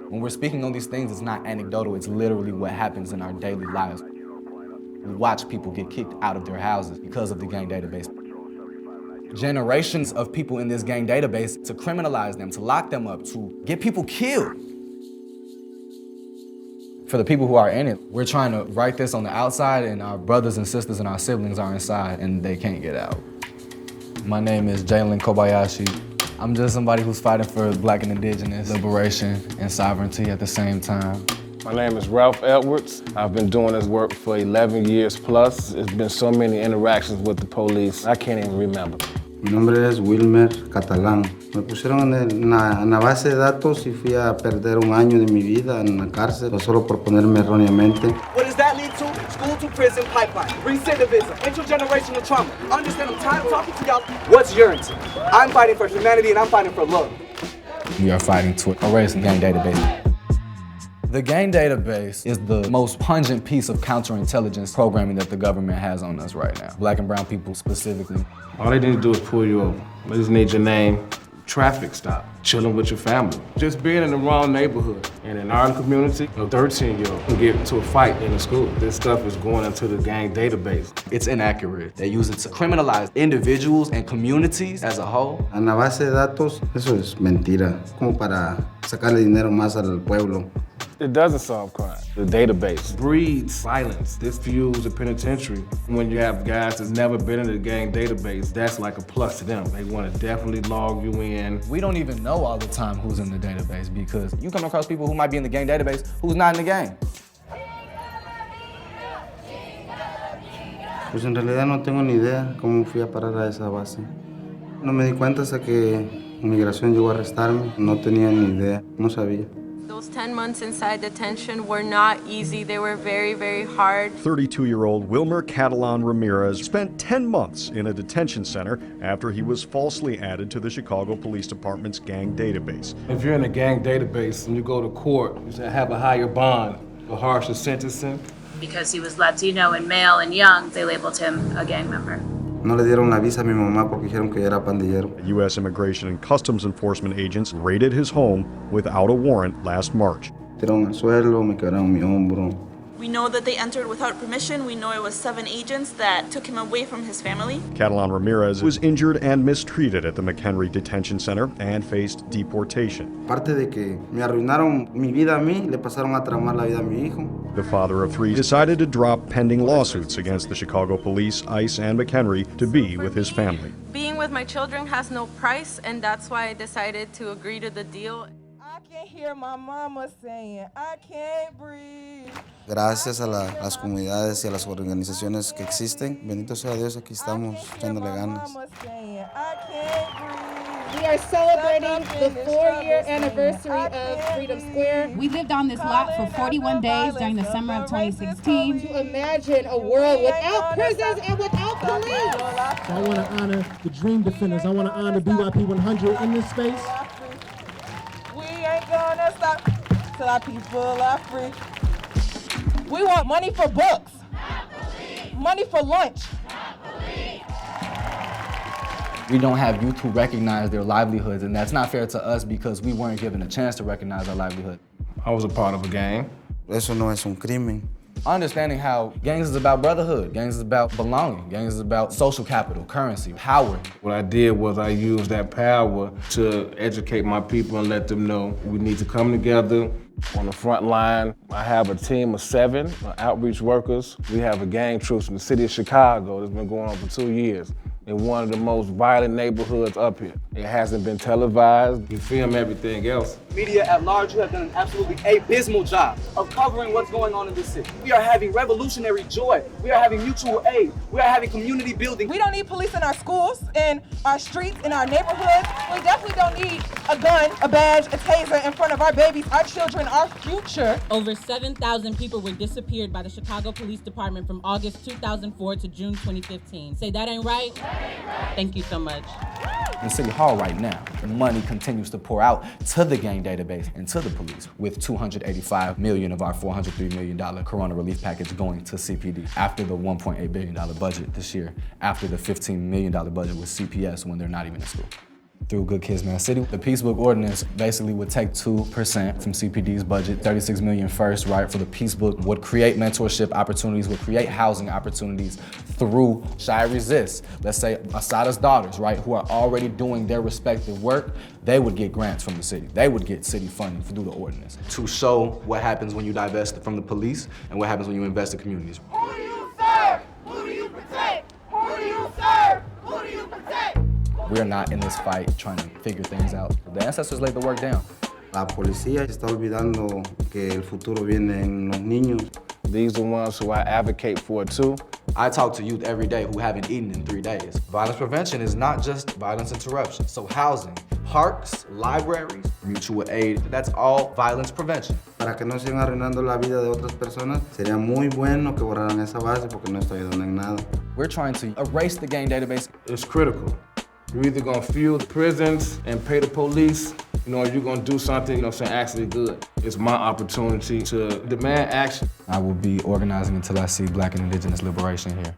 When we're speaking on these things, it's not anecdotal, it's literally what happens in our daily lives. We watch people get kicked out of their houses because of the gang database. Generations of people in this gang database to criminalize them, to lock them up, to get people killed. For the people who are in it, we're trying to write this on the outside, and our brothers and sisters and our siblings are inside and they can't get out. My name is Jalen Kobayashi. I'm just somebody who's fighting for Black and Indigenous liberation and sovereignty at the same time. My name is Ralph Edwards. I've been doing this work for 11 years plus. It's been so many interactions with the police, I can't even remember. Mi nombre es Wilmer Catalán. Me pusieron en la base de datos y fui a perder un año de mi vida en la cárcel solo por ponerme erróneamente. What does that lead to? School to prison pipeline, recidivism, intergenerational trauma. Understand, I'm tired of talking to y'all. What's your intent? I'm fighting for humanity and I'm fighting for love. We are fighting to erase the gang database. The gang database is the most pungent piece of counterintelligence programming that the government has on us right now. Black and brown people specifically. All they need to do is pull you over. They just need your name, traffic stop, chilling with your family. Just being in the wrong neighborhood. And in our community, a 13-year-old can get into a fight in the school. This stuff is going into the gang database. It's inaccurate. They use it to criminalize individuals and communities as a whole. En la base de datos, eso es mentira. Como para sacarle dinero más al pueblo. It doesn't solve crime. The database breeds violence. This fuels the penitentiary. When you have guys that's never been in the gang database, that's like a plus to them. They want to definitely log you in. We don't even know all the time who's in the database because you come across people who might be in the gang database who's not in the gang. Pues en realidad no tengo ni idea cómo fui a parar a esa base. No me di cuenta hasta que Migración llegó a arrestarme. No tenía ni idea, no sabía. Those 10 months inside detention were not easy. They were very, very hard. 32-year-old Wilmer Catalan Ramirez spent 10 months in a detention center after he was falsely added to the Chicago Police Department's gang database. If you're in a gang database and you go to court, you should have a higher bond, a harsher sentencing. Because he was Latino and male and young, they labeled him a gang member. No le dieron la visa a mi mamá porque dijeron que era pandillero. U.S. Immigration and Customs Enforcement agents raided his home without a warrant last March. Tiraron al suelo, me quebraron mi hombro. We know that they entered without permission. We know it was 7 agents that took him away from his family. Catalan Ramirez was injured and mistreated at the McHenry Detention Center and faced deportation. Aparte de que me arruinaron mi vida a mí, le pasaron a tramar la vida a mi hijo. The father of three decided to drop pending lawsuits against the Chicago Police, ICE, and McHenry to be with his family. Being with my children has no price, and that's why I decided to agree to the deal. I can hear my mama saying, I can't breathe. Gracias a las comunidades y a las organizaciones que existen, bendito sea Dios, aquí estamos echándole ganas. We are celebrating the 4-year anniversary of Freedom Square. We lived on this lot for 41 days during the summer of 2016. To imagine a world without prisons and without police. So I want to honor the Dream Defenders. I want to honor BYP 100 in this space. We ain't gonna stop till our people are free. We want money for books, money for lunch. We don't have youth who recognize their livelihoods, and that's not fair to us because we weren't given a chance to recognize our livelihood. I was a part of a gang. Eso no es un crimen. Understanding how gangs is about brotherhood, gangs is about belonging, gangs is about social capital, currency, power. What I did was I used that power to educate my people and let them know we need to come together on the front line. I have a team of 7 outreach workers. We have a gang troops in the city of Chicago that's been going on for 2 years in one of the most violent neighborhoods up here. It hasn't been televised. We film everything else. Media at large, you have done an absolutely abysmal job of covering what's going on in this city. We are having revolutionary joy. We are having mutual aid. We are having community building. We don't need police in our schools, in our streets, in our neighborhoods. We definitely don't need a gun, a badge, a taser in front of our babies, our children, our future. Over 7,000 people were disappeared by the Chicago Police Department from August 2004 to June 2015. Say that ain't right? Thank you so much. In City Hall right now, the money continues to pour out to the gang database and to the police, with $285 million of our $403 million Corona relief package going to CPD after the $1.8 billion budget this year, after the $15 million budget with CPS when they're not even in school. through Good Kids Man City. The Peace Book Ordinance basically would take 2% from CPD's budget, $36 million first, right, for the Peace Book, would create mentorship opportunities, would create housing opportunities through Shy Resist. Let's say Asada's daughters, right, who are already doing their respective work, they would get grants from the city. They would get city funding through the ordinance to show what happens when you divest from the police and what happens when you invest in communities. Who do you serve? Who do you protect? Who do you serve? Who do you protect? We're not in this fight trying to figure things out. The ancestors laid the work down. La policía está olvidando que el futuro viene en los niños. These are the ones who I advocate for too. I talk to youth every day who haven't eaten in 3 days. Violence prevention is not just violence interruption. So housing, parks, libraries, mutual aid, that's all violence prevention. Para que no sigan arruinando la vida de otras personas, sería muy bueno que borraran esa base porque no está ayudando en nada. We're trying to erase the gang database. It's critical. You're either gonna fuel the prisons and pay the police, or you're gonna do something, actually good. It's my opportunity to demand action. I will be organizing until I see Black and Indigenous liberation here.